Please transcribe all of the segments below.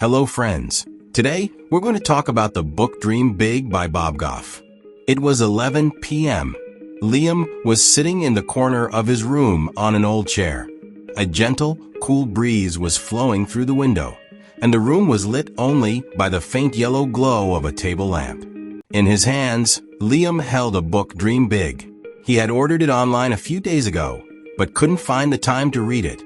Hello friends. Today, we're going to talk about the book Dream Big by Bob Goff. It was 11 p.m. Liam was sitting in the corner of his room on an old chair. A gentle, cool breeze was flowing through the window, and the room was lit only by the faint yellow glow of a table lamp. In his hands, Liam held a book Dream Big. He had ordered it online a few days ago, but couldn't find the time to read it.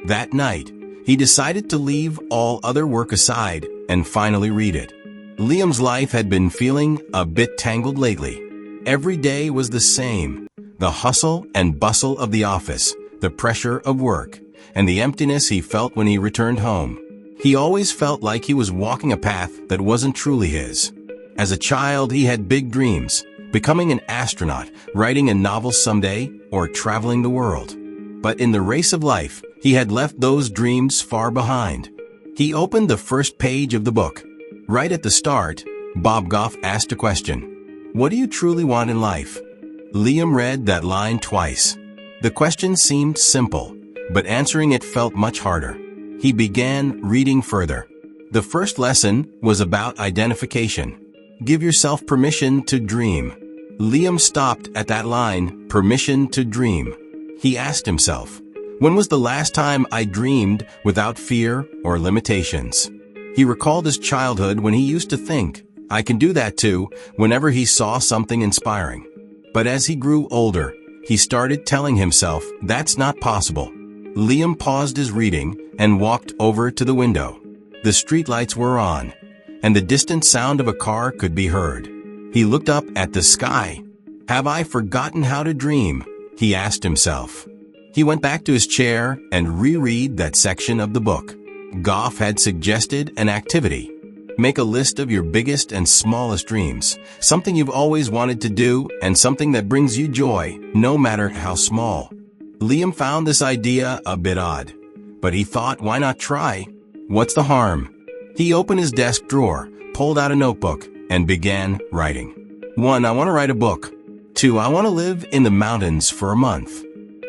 That night, he decided to leave all other work aside and finally read it. Liam's life had been feeling a bit tangled lately. Every day was the same. The hustle and bustle of the office, the pressure of work, and the emptiness he felt when he returned home. He always felt like he was walking a path that wasn't truly his. As a child, he had big dreams, becoming an astronaut, writing a novel someday, or traveling the world. But in the race of life, he had left those dreams far behind. He opened the first page of the book. Right at the start, Bob Goff asked a question. What do you truly want in life? Liam read that line twice. The question seemed simple, but answering it felt much harder. He began reading further. The first lesson was about identification. Give yourself permission to dream. Liam stopped at that line, permission to dream. He asked himself, when was the last time I dreamed without fear or limitations? He recalled his childhood when he used to think, I can do that too, whenever he saw something inspiring. But as he grew older, he started telling himself that's not possible. Liam paused his reading and walked over to the window. The streetlights were on, and the distant sound of a car could be heard. He looked up at the sky. Have I forgotten how to dream? He asked himself. He went back to his chair and reread that section of the book. Goff had suggested an activity. Make a list of your biggest and smallest dreams, something you've always wanted to do and something that brings you joy, no matter how small. Liam found this idea a bit odd, but he thought, why not try? What's the harm? He opened his desk drawer, pulled out a notebook, and began writing. 1. I want to write a book. 2. I want to live in the mountains for a month.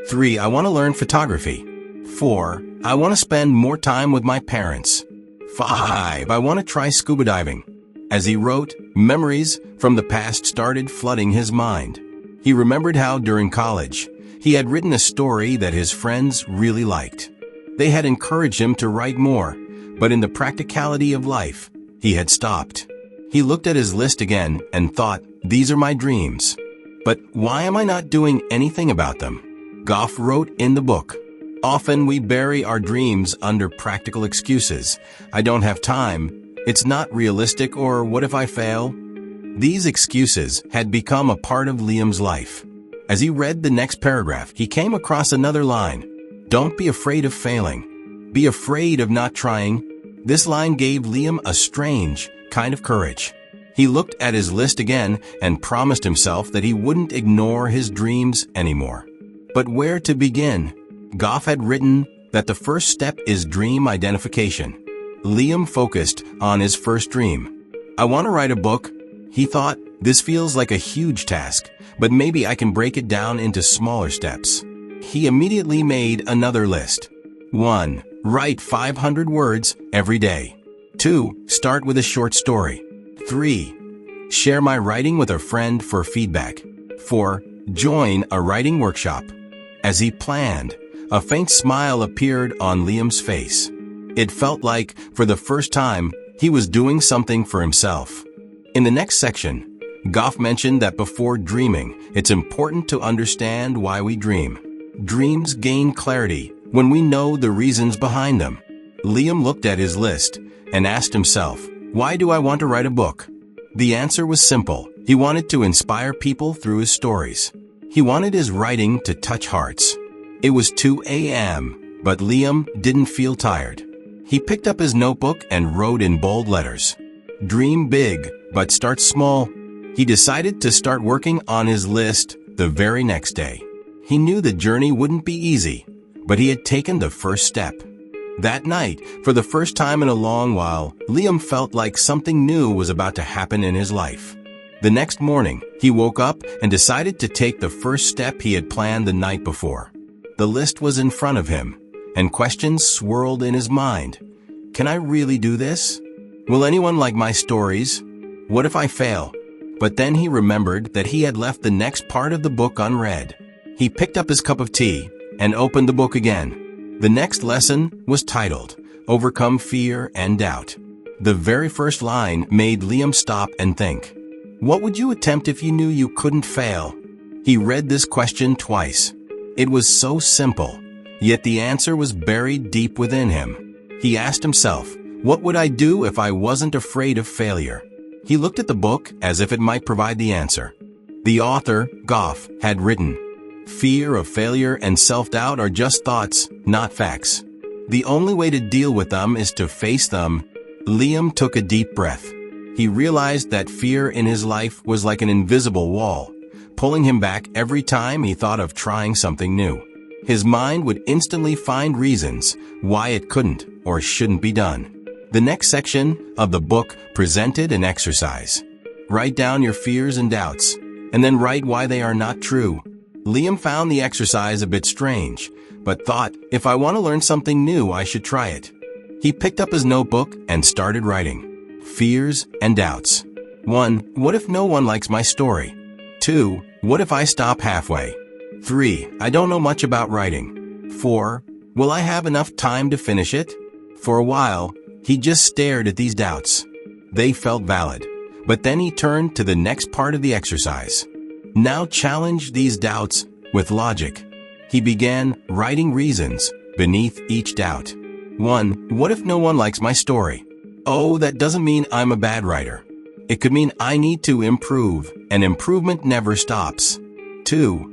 3. I want to learn photography. 4. I want to spend more time with my parents. 5. I want to try scuba diving. As he wrote, memories from the past started flooding his mind. He remembered how during college, he had written a story that his friends really liked. They had encouraged him to write more, but in the practicality of life, he had stopped. He looked at his list again and thought, these are my dreams. But why am I not doing anything about them? Goff wrote in the book, often we bury our dreams under practical excuses. I don't have time. It's not realistic, or what if I fail? These excuses had become a part of Liam's life. As he read the next paragraph, he came across another line. Don't be afraid of failing. Be afraid of not trying. This line gave Liam a strange kind of courage. He looked at his list again and promised himself that he wouldn't ignore his dreams anymore. But where to begin? Goff had written that the first step is dream identification. Liam focused on his first dream. I want to write a book. He thought, this feels like a huge task, but maybe I can break it down into smaller steps. He immediately made another list. 1. Write 500 words every day. 2. Start with a short story. 3. Share my writing with a friend for feedback. 4. Join a writing workshop. As he planned, a faint smile appeared on Liam's face. It felt like, for the first time, he was doing something for himself. In the next section, Goff mentioned that before dreaming, it's important to understand why we dream. Dreams gain clarity when we know the reasons behind them. Liam looked at his list and asked himself, why do I want to write a book? The answer was simple. He wanted to inspire people through his stories. He wanted his writing to touch hearts. It was 2 a.m., but Liam didn't feel tired. He picked up his notebook and wrote in bold letters, Dream big, but start small. He decided to start working on his list the very next day. He knew the journey wouldn't be easy, but he had taken the first step. That night, for the first time in a long while, Liam felt like something new was about to happen in his life. The next morning, he woke up and decided to take the first step he had planned the night before. The list was in front of him, and questions swirled in his mind. can I really do this? Will anyone like my stories? What if I fail? But then he remembered that he had left the next part of the book unread. He picked up his cup of tea and opened the book again. The next lesson was titled, Overcome Fear and Doubt. The very first line made Liam stop and think. What would you attempt if you knew you couldn't fail? He read this question twice. It was so simple, yet the answer was buried deep within him. He asked himself, what would I do if I wasn't afraid of failure? He looked at the book as if it might provide the answer. The author, Goff, had written, Fear of failure and self-doubt are just thoughts, not facts. The only way to deal with them is to face them. Liam took a deep breath. He realized that fear in his life was like an invisible wall, pulling him back every time he thought of trying something new. His mind would instantly find reasons why it couldn't or shouldn't be done. The next section of the book presented an exercise. Write down your fears and doubts, and then write why they are not true. Liam found the exercise a bit strange, but thought, if I want to learn something new, I should try it. He picked up his notebook and started writing. Fears and doubts. 1. What if no one likes my story? 2. What if I stop halfway? 3. I don't know much about writing. 4. Will I have enough time to finish it? For a while, he just stared at these doubts. They felt valid, but then he turned to the next part of the exercise. Now challenge these doubts with logic. He began writing reasons beneath each doubt. 1. What if no one likes my story? Oh, that doesn't mean I'm a bad writer. It could mean I need to improve, and improvement never stops. 2.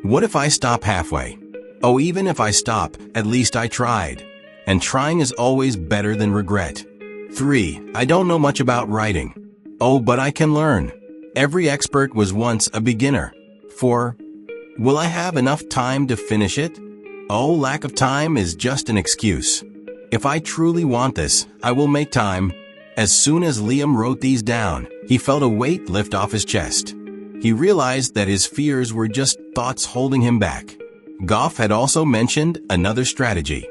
What if I stop halfway? Oh, even if I stop, at least I tried. And trying is always better than regret. 3. I don't know much about writing. Oh, but I can learn. Every expert was once a beginner. 4. Will I have enough time to finish it? Oh, lack of time is just an excuse. If I truly want this, I will make time. As soon as Liam wrote these down, he felt a weight lift off his chest. He realized that his fears were just thoughts holding him back. Goff had also mentioned another strategy.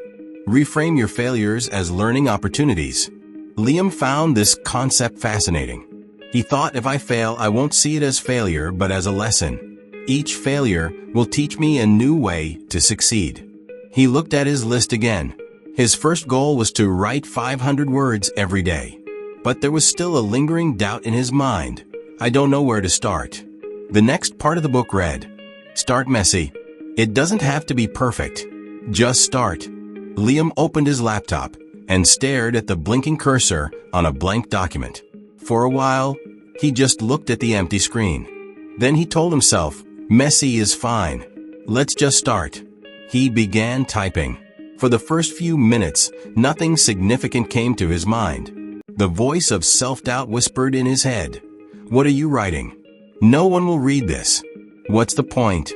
Reframe your failures as learning opportunities. Liam found this concept fascinating. He thought, if I fail, I won't see it as failure, but as a lesson. Each failure will teach me a new way to succeed. He looked at his list again. His first goal was to write 500 words every day. But there was still a lingering doubt in his mind. I don't know where to start. The next part of the book read, Start messy. It doesn't have to be perfect. Just start. Liam opened his laptop and stared at the blinking cursor on a blank document. For a while, he just looked at the empty screen. Then he told himself, messy is fine. Let's just start. He began typing. For the first few minutes, nothing significant came to his mind. The voice of self-doubt whispered in his head. What are you writing? No one will read this. What's the point?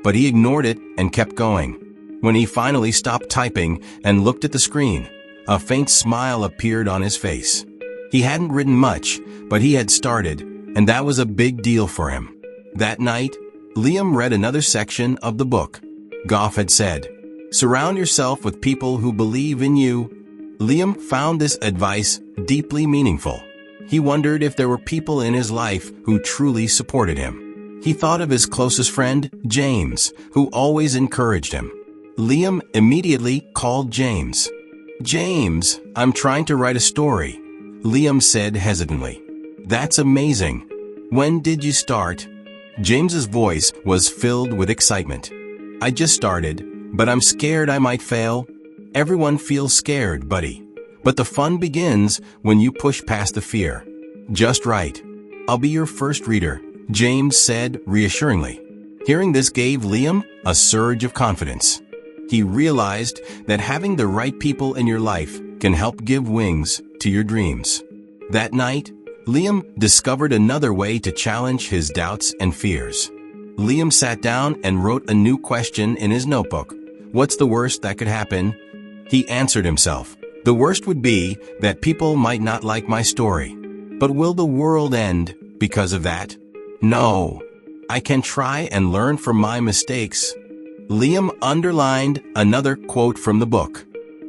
But he ignored it and kept going. When he finally stopped typing and looked at the screen, a faint smile appeared on his face. He hadn't written much, but he had started, and that was a big deal for him. That night, Liam read another section of the book. Goff had said, Surround yourself with people who believe in you. Liam found this advice deeply meaningful. He wondered if there were people in his life who truly supported him. He thought of his closest friend, James, who always encouraged him. Liam immediately called James. James, I'm trying to write a story, Liam said hesitantly. That's amazing. When did you start? James's voice was filled with excitement. I just started, but I'm scared I might fail. Everyone feels scared, buddy. But the fun begins when you push past the fear. Just write. I'll be your first reader, James said reassuringly. Hearing this gave Liam a surge of confidence. He realized that having the right people in your life can help give wings to your dreams. That night, Liam discovered another way to challenge his doubts and fears. Liam sat down and wrote a new question in his notebook. What's the worst that could happen? He answered himself. The worst would be that people might not like my story. But will the world end because of that? No. I can try and learn from my mistakes. Liam underlined another quote from the book.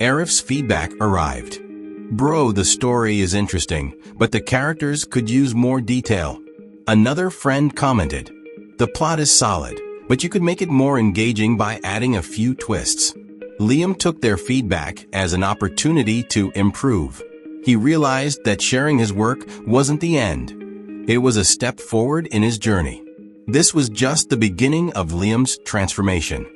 Arif's feedback arrived. "Bro, the story is interesting, but the characters could use more detail." Another friend commented, "The plot is solid, but you could make it more engaging by adding a few twists." Liam took their feedback as an opportunity to improve. He realized that sharing his work wasn't the end. It was a step forward in his journey. This was just the beginning of Liam's transformation.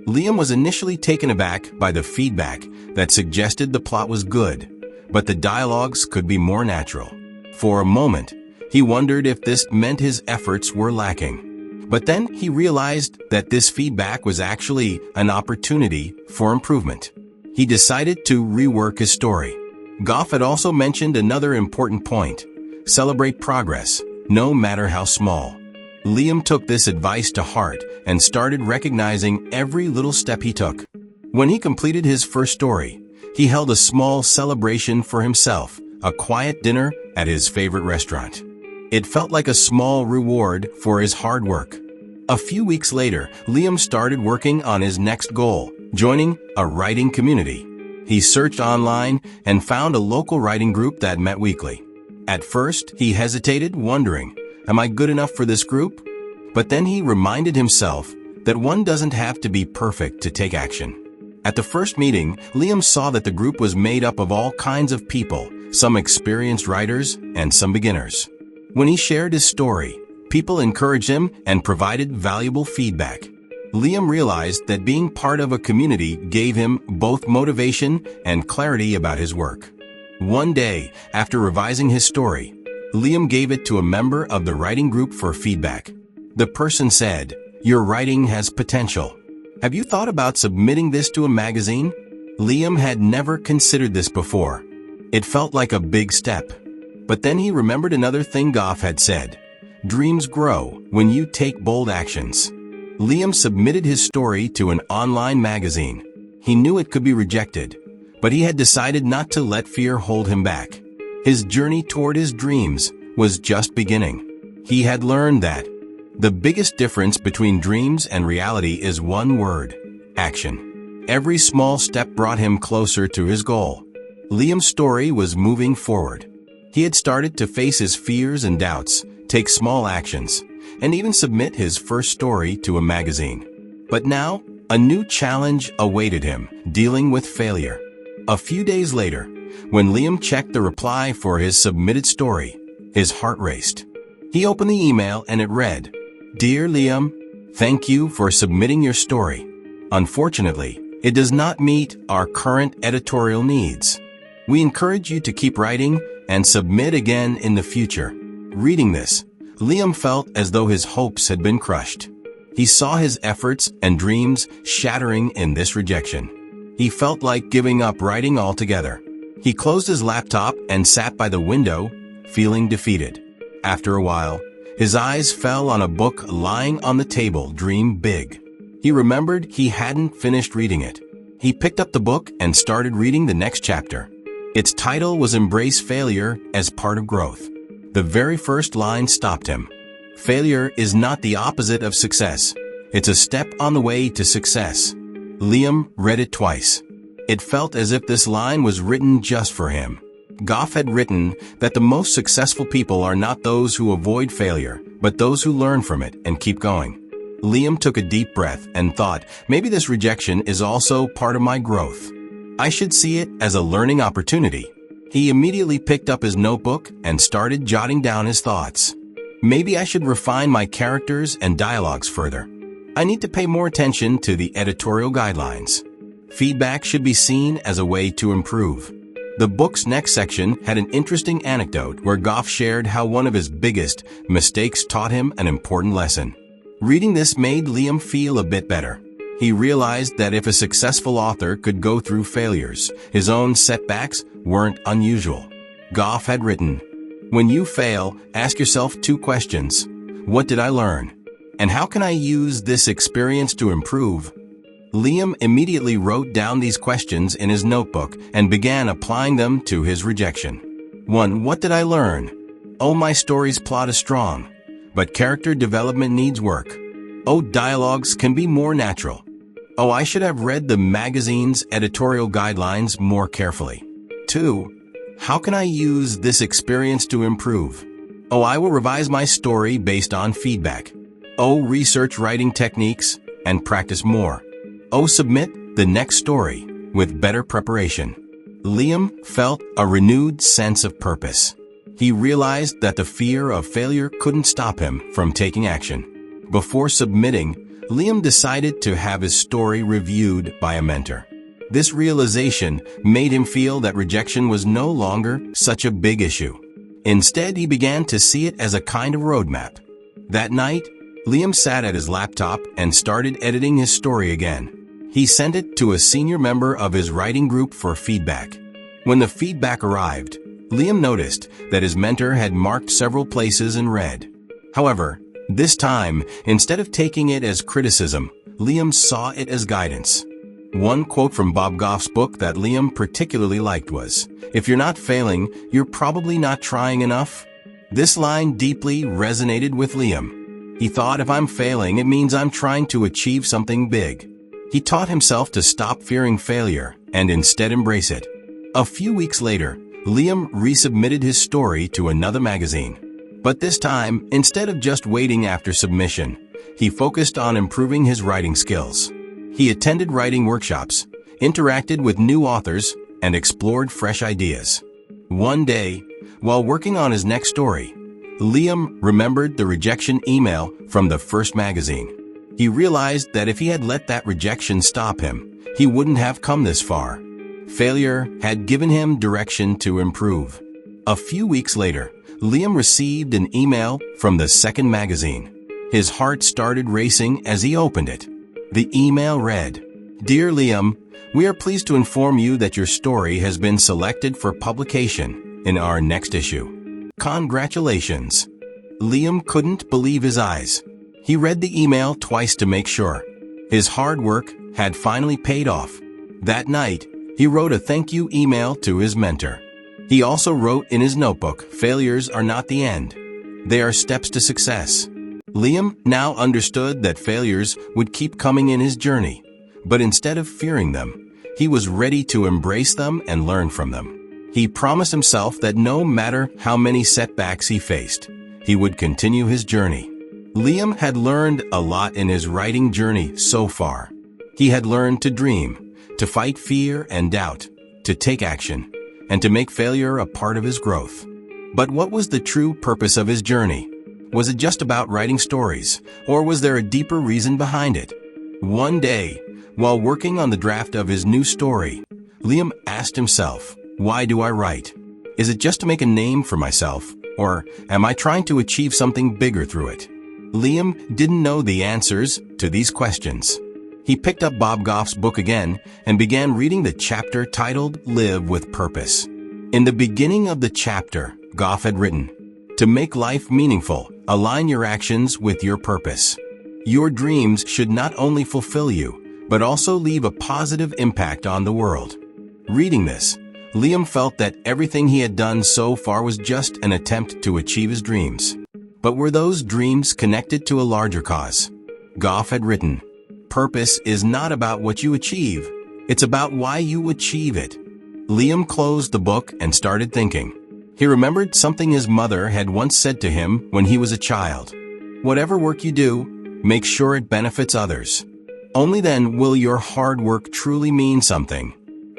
Liam was initially taken aback by the feedback that suggested the plot was good, but the dialogues could be more natural. For a moment, he wondered if this meant his efforts were lacking. But then he realized that this feedback was actually an opportunity for improvement. He decided to rework his story. Goff had also mentioned another important point: celebrate progress, no matter how small. Liam took this advice to heart and started recognizing every little step he took. When he completed his first story, he held a small celebration for himself, a quiet dinner at his favorite restaurant. It felt like a small reward for his hard work. A few weeks later, Liam started working on his next goal, joining a writing community. He searched online and found a local writing group that met weekly. At first, he hesitated, wondering, "Am I good enough for this group?" But then he reminded himself that one doesn't have to be perfect to take action. At the first meeting, Liam saw that the group was made up of all kinds of people, some experienced writers and some beginners. When he shared his story, people encouraged him and provided valuable feedback. Liam realized that being part of a community gave him both motivation and clarity about his work. One day, after revising his story, Liam gave it to a member of the writing group for feedback. The person said, "Your writing has potential. Have you thought about submitting this to a magazine?" Liam had never considered this before. It felt like a big step. But then he remembered another thing Goff had said: dreams grow when you take bold actions. Liam submitted his story to an online magazine. He knew it could be rejected, but he had decided not to let fear hold him back. His journey toward his dreams was just beginning. He had learned that the biggest difference between dreams and reality is one word: action. Every small step brought him closer to his goal. Liam's story was moving forward. He had started to face his fears and doubts, take small actions, and even submit his first story to a magazine. But now, a new challenge awaited him, dealing with failure. A few days later, when Liam checked the reply for his submitted story, his heart raced. He opened the email and it read, "Dear Liam, thank you for submitting your story. Unfortunately, it does not meet our current editorial needs. We encourage you to keep writing and submit again in the future." Reading this, Liam felt as though his hopes had been crushed. He saw his efforts and dreams shattering in this rejection. He felt like giving up writing altogether. He closed his laptop and sat by the window, feeling defeated. After a while, his eyes fell on a book lying on the table, Dream Big. He remembered he hadn't finished reading it. He picked up the book and started reading the next chapter. Its title was Embrace Failure as Part of Growth. The very first line stopped him. Failure is not the opposite of success. It's a step on the way to success. Liam read it twice. It felt as if this line was written just for him. Goff had written that the most successful people are not those who avoid failure, but those who learn from it and keep going. Liam took a deep breath and thought, maybe this rejection is also part of my growth. I should see it as a learning opportunity. He immediately picked up his notebook and started jotting down his thoughts. Maybe I should refine my characters and dialogues further. I need to pay more attention to the editorial guidelines. Feedback should be seen as a way to improve. The book's next section had an interesting anecdote where Goff shared how one of his biggest mistakes taught him an important lesson. Reading this made Liam feel a bit better. He realized that if a successful author could go through failures, his own setbacks weren't unusual. Goff had written, "When you fail, ask yourself 2 questions. What did I learn? And how can I use this experience to improve?" Liam immediately wrote down these questions in his notebook and began applying them to his rejection. 1. What did I learn? Oh, my story's plot is strong, but character development needs work. Oh, dialogues can be more natural. Oh, I should have read the magazine's editorial guidelines more carefully. 2. How can I use this experience to improve? Oh, I will revise my story based on feedback. Oh, research writing techniques and practice more. Oh, submit the next story with better preparation. Liam felt a renewed sense of purpose. He realized that the fear of failure couldn't stop him from taking action. Before submitting, Liam decided to have his story reviewed by a mentor. This realization made him feel that rejection was no longer such a big issue. Instead, he began to see it as a kind of roadmap. That night, Liam sat at his laptop and started editing his story again. He sent it to a senior member of his writing group for feedback. When the feedback arrived, Liam noticed that his mentor had marked several places in red. However, this time, instead of taking it as criticism, Liam saw it as guidance. One quote from Bob Goff's book that Liam particularly liked was, "If you're not failing, you're probably not trying enough." This line deeply resonated with Liam. He thought, if I'm failing, it means I'm trying to achieve something big. He taught himself to stop fearing failure and instead embrace it. A few weeks later, Liam resubmitted his story to another magazine. But this time, instead of just waiting after submission, he focused on improving his writing skills. He attended writing workshops, interacted with new authors, and explored fresh ideas. One day, while working on his next story, Liam remembered the rejection email from the first magazine. He realized that if he had let that rejection stop him, he wouldn't have come this far. Failure had given him direction to improve. A few weeks later, Liam received an email from the second magazine. His heart started racing as he opened it. The email read, "Dear Liam, we are pleased to inform you that your story has been selected for publication in our next issue. Congratulations." Liam couldn't believe his eyes. He read the email twice to make sure. His hard work had finally paid off. That night, he wrote a thank you email to his mentor. He also wrote in his notebook, "Failures are not the end. They are steps to success." Liam now understood that failures would keep coming in his journey, but instead of fearing them, he was ready to embrace them and learn from them. He promised himself that no matter how many setbacks he faced, he would continue his journey. Liam had learned a lot in his writing journey so far. He had learned to dream, to fight fear and doubt, to take action, and to make failure a part of his growth. But what was the true purpose of his journey? Was it just about writing stories, or was there a deeper reason behind it? One day, while working on the draft of his new story, Liam asked himself, "Why do I write? Is it just to make a name for myself, or am I trying to achieve something bigger through it?" Liam didn't know the answers to these questions. He picked up Bob Goff's book again and began reading the chapter titled Live with Purpose. In the beginning of the chapter, Goff had written, "To make life meaningful, align your actions with your purpose. Your dreams should not only fulfill you, but also leave a positive impact on the world." Reading this, Liam felt that everything he had done so far was just an attempt to achieve his dreams. But were those dreams connected to a larger cause? Goff had written, "Purpose is not about what you achieve, it's about why you achieve it." Liam closed the book and started thinking. He remembered something his mother had once said to him when he was a child. "Whatever work you do, make sure it benefits others. Only then will your hard work truly mean something."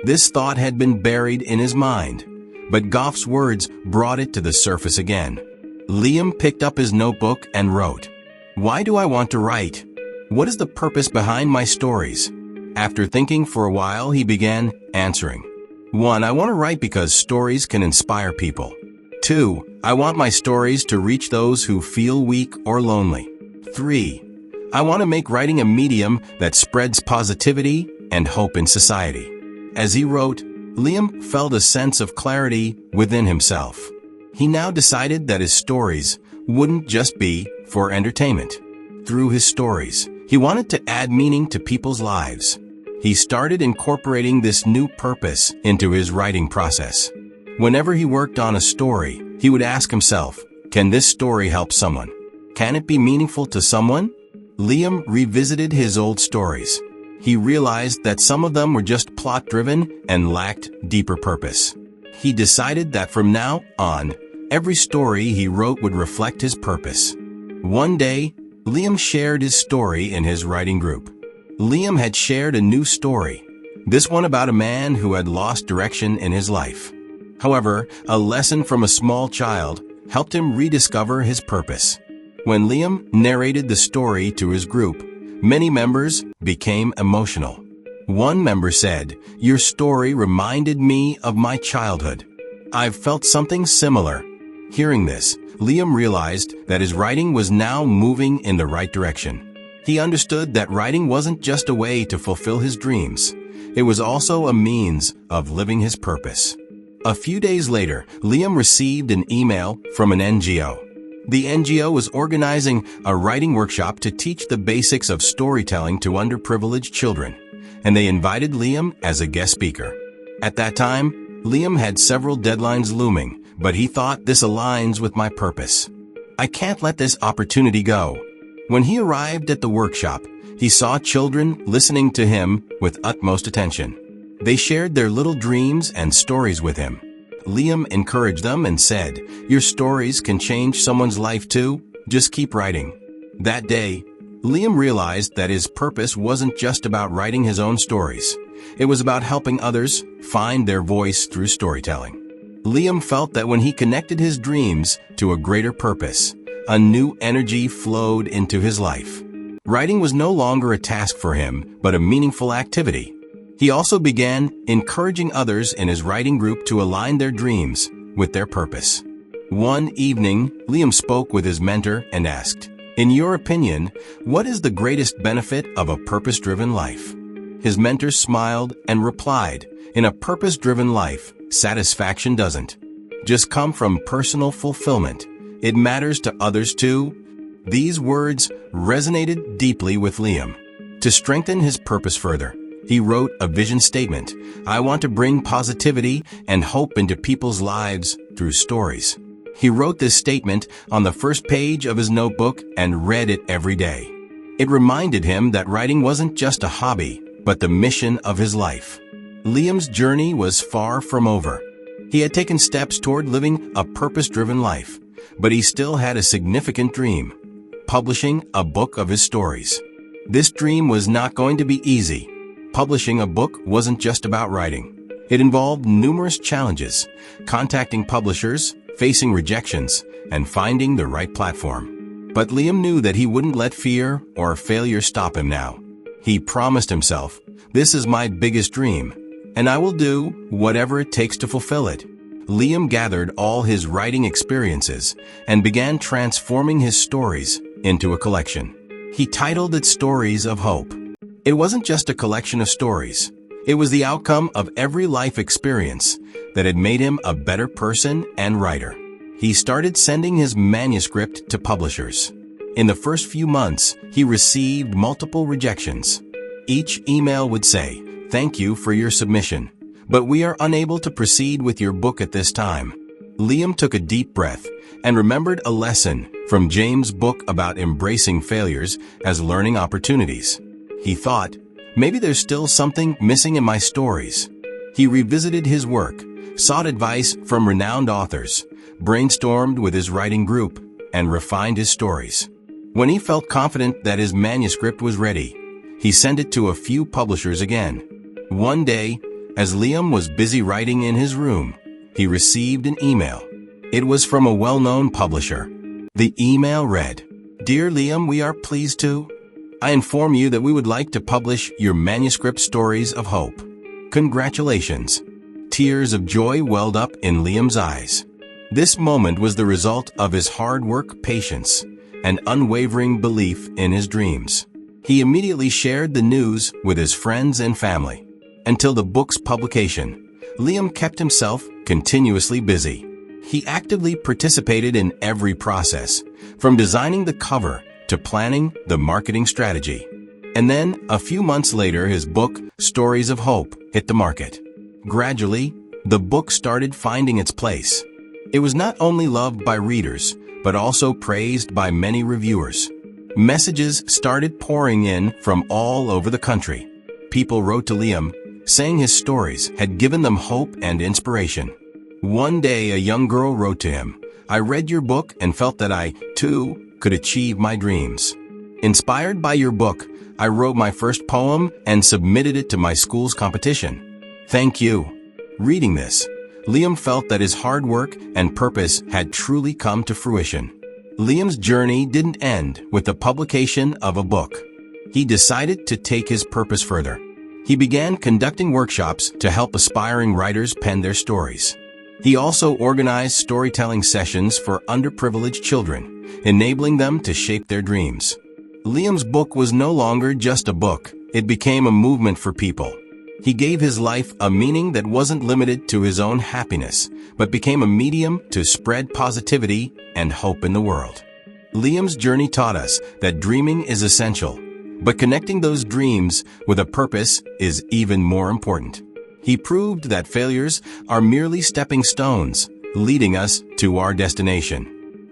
This thought had been buried in his mind, but Goff's words brought it to the surface again. Liam picked up his notebook and wrote, "Why do I want to write? What is the purpose behind my stories?" After thinking for a while, he began answering. 1. I want to write because stories can inspire people. 2. I want my stories to reach those who feel weak or lonely. 3. I want to make writing a medium that spreads positivity and hope in society. As he wrote, Liam felt a sense of clarity within himself. He now decided that his stories wouldn't just be for entertainment. Through his stories, he wanted to add meaning to people's lives. He started incorporating this new purpose into his writing process. Whenever he worked on a story, he would ask himself, "Can this story help someone? Can it be meaningful to someone?" Liam revisited his old stories. He realized that some of them were just plot-driven and lacked deeper purpose. He decided that from now on, every story he wrote would reflect his purpose. One day, Liam shared his story in his writing group. Liam had shared a new story, this one about a man who had lost direction in his life. However, a lesson from a small child helped him rediscover his purpose. When Liam narrated the story to his group, many members became emotional. One member said, "Your story reminded me of my childhood. I've felt something similar." Hearing this, Liam realized that his writing was now moving in the right direction. He understood that writing wasn't just a way to fulfill his dreams. It was also a means of living his purpose. A few days later, Liam received an email from an NGO. The NGO was organizing a writing workshop to teach the basics of storytelling to underprivileged children, and they invited Liam as a guest speaker. At that time, Liam had several deadlines looming, but he thought, "This aligns with my purpose. I can't let this opportunity go." When he arrived at the workshop, he saw children listening to him with utmost attention. They shared their little dreams and stories with him. Liam encouraged them and said, "Your stories can change someone's life too. Just keep writing." That day, Liam realized that his purpose wasn't just about writing his own stories. It was about helping others find their voice through storytelling. Liam felt that when he connected his dreams to a greater purpose, a new energy flowed into his life. Writing was no longer a task for him, but a meaningful activity. He also began encouraging others in his writing group to align their dreams with their purpose. One evening, Liam spoke with his mentor and asked, "In your opinion, what is the greatest benefit of a purpose-driven life?" His mentor smiled and replied, "In a purpose-driven life, satisfaction doesn't just come from personal fulfillment. It matters to others too." These words resonated deeply with Liam. To strengthen his purpose further, he wrote a vision statement: "I want to bring positivity and hope into people's lives through stories." He wrote this statement on the first page of his notebook and read it every day. It reminded him that writing wasn't just a hobby, but the mission of his life. Liam's journey was far from over. He had taken steps toward living a purpose-driven life, but he still had a significant dream: publishing a book of his stories. This dream was not going to be easy. Publishing a book wasn't just about writing. It involved numerous challenges: contacting publishers, facing rejections, and finding the right platform. But Liam knew that he wouldn't let fear or failure stop him now. He promised himself, "This is my biggest dream, and I will do whatever it takes to fulfill it." Liam gathered all his writing experiences and began transforming his stories into a collection. He titled it Stories of Hope. It wasn't just a collection of stories. It was the outcome of every life experience that had made him a better person and writer. He started sending his manuscript to publishers. In the first few months, he received multiple rejections. Each email would say, "Thank you for your submission, but we are unable to proceed with your book at this time." Liam took a deep breath and remembered a lesson from James' book about embracing failures as learning opportunities. He thought, "Maybe there's still something missing in my stories." He revisited his work, sought advice from renowned authors, brainstormed with his writing group, and refined his stories. When he felt confident that his manuscript was ready, he sent it to a few publishers again. One day, as Liam was busy writing in his room, he received an email. It was from a well-known publisher. The email read, "Dear Liam, we are pleased to I inform you that we would like to publish your manuscript Stories of Hope. Congratulations." Tears of joy welled up in Liam's eyes. This moment was the result of his hard work, patience, and unwavering belief in his dreams. He immediately shared the news with his friends and family. Until the book's publication, Liam kept himself continuously busy. He actively participated in every process, from designing the cover to planning the marketing strategy. And then, a few months later, his book, Stories of Hope, hit the market. Gradually, the book started finding its place. It was not only loved by readers, but also praised by many reviewers. Messages started pouring in from all over the country. people wrote to Liam, saying his stories had given them hope and inspiration. One day, a young girl wrote to him, "I read your book and felt that I, too, could achieve my dreams. Inspired by your book, I wrote my first poem and submitted it to my school's competition. Thank you." Reading this, Liam felt that his hard work and purpose had truly come to fruition. Liam's journey didn't end with the publication of a book. He decided to take his purpose further. He began conducting workshops to help aspiring writers pen their stories. He also organized storytelling sessions for underprivileged children, enabling them to shape their dreams. Liam's book was no longer just a book. It became a movement for people. He gave his life a meaning that wasn't limited to his own happiness, but became a medium to spread positivity and hope in the world. Liam's journey taught us that dreaming is essential, but connecting those dreams with a purpose is even more important. He proved that failures are merely stepping stones, leading us to our destination.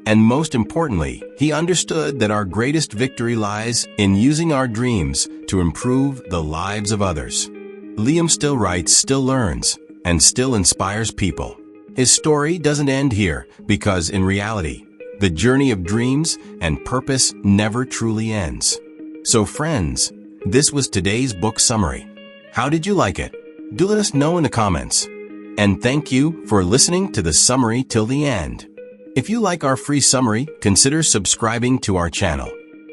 And most importantly, he understood that our greatest victory lies in using our dreams to improve the lives of others. Liam still writes, still learns, and still inspires people. His story doesn't end here because, in reality, the journey of dreams and purpose never truly ends. So friends, this was today's book summary. How did you like it? Do let us know in the comments. And thank you for listening to the summary till the end. If you like our free summary, consider subscribing to our channel.